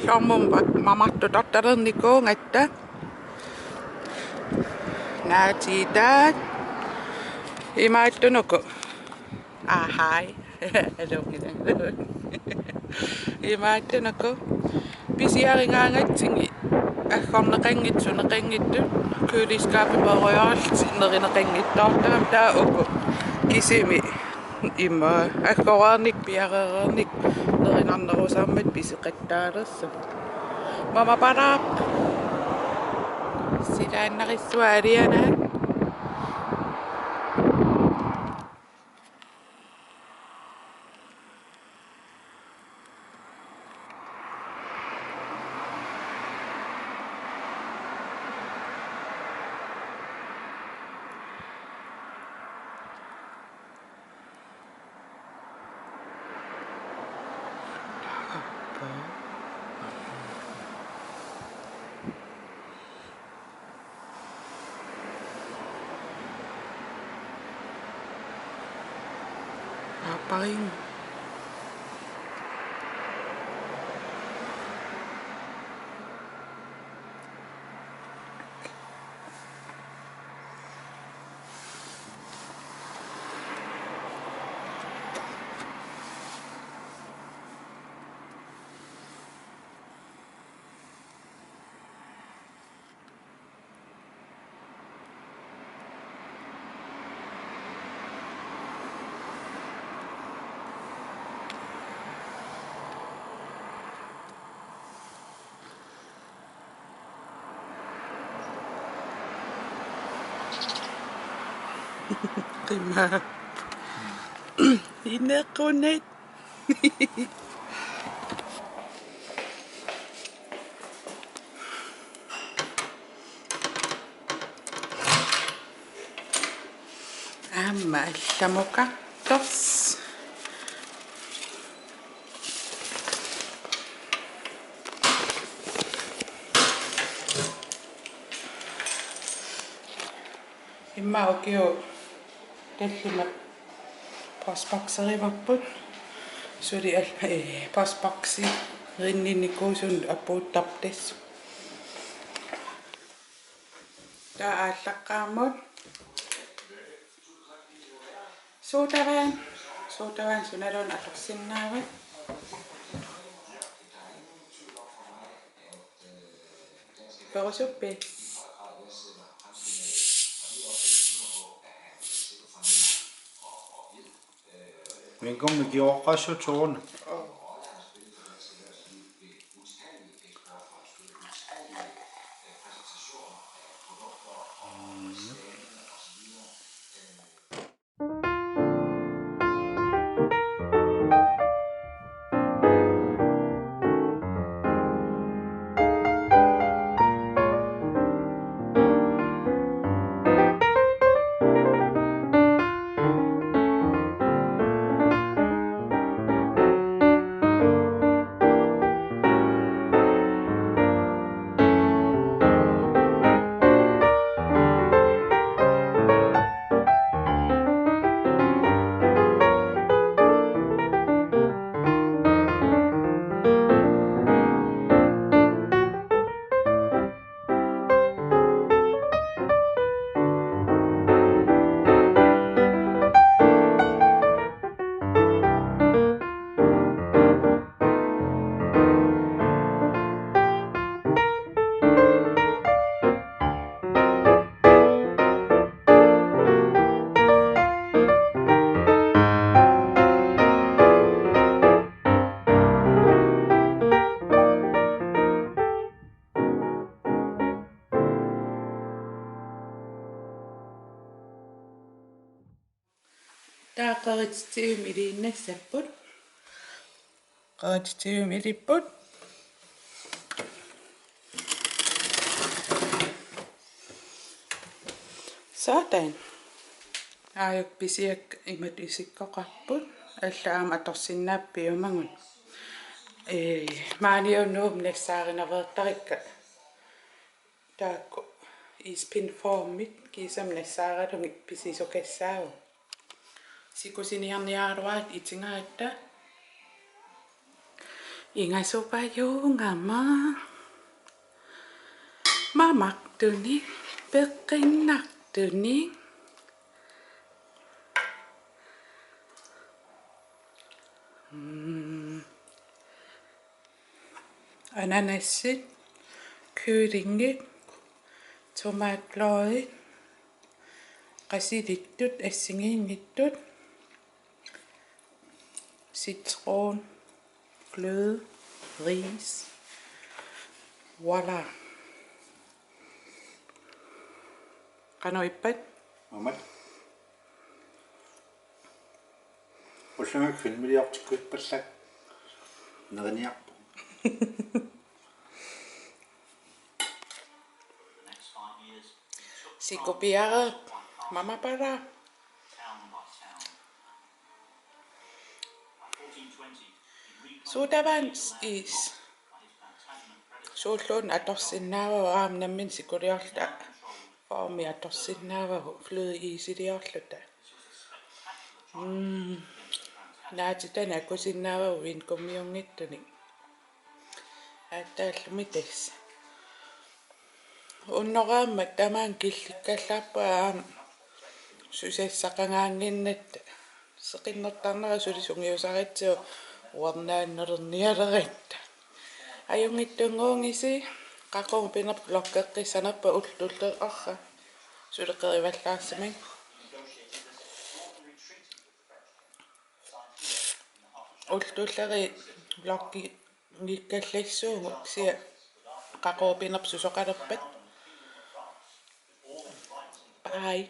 Sormumpak mamattu tattarannikuungatta. Naatiitaat. Imaattunuku. Hi. Hello. Imaattunuku. Pisiarisimasakka. Aqqarnaqanngitsuneqanngittu. Kuuliskaapiparuyoralti nerineqanngittortagam taa uku. Kisimi. Imma akkoraarnik piareernik nerinarnerusaammat pisiqattaalersa. Mama paraap. Silaannarissua alianaat. Apain. Qima. Ineqqunat. Aamma allamukaqtors. Imma okio tallima postbokserivarput suli postboksi rinninikuusun appuuttartassu taa aallaqaamut suutavan sunalun atorsinnaavat perusuppi Men kommer de også tårne? taa qerititium iliinnassaput qerititium ilipput satan aayuk pisiak imat isikkoqarput allaama atorsinnaappiumangun maaniunnuum nassaarinavертарикка taakku ispin formit kiisam nassaaralungit pisisukassaagu Sikuliortaleqaangut itingaatta Ingasupayungama mamaktunik peqinnartunik ananassit kyylingit tomatloorit qasilittut assigiinngitsut citron gløde ris voila qanoippat Mamat. Ullangak filmiliartikkut pallak. Neriniarpu. sikupiaret mamapara suutavans is suullun atorsinnaava aamnammin sikuliorta formi atorsinnaavagu fløde isiliorluta naatitana akusinnaavagu vin kummiungittuni attaallumitas unnoraammat tamaan killikkallaappa susassaqangaanginnat seqinnertarnera sulisungiusaritsu uarnaannernialeritta ajungittunguungisi qaqung pinerp lokkeqqissanerpa ullullerarra suleqerivallaarsimik ullulleri lokki ngikkallissuungu sia qaquu pinerp susoqalerpat ai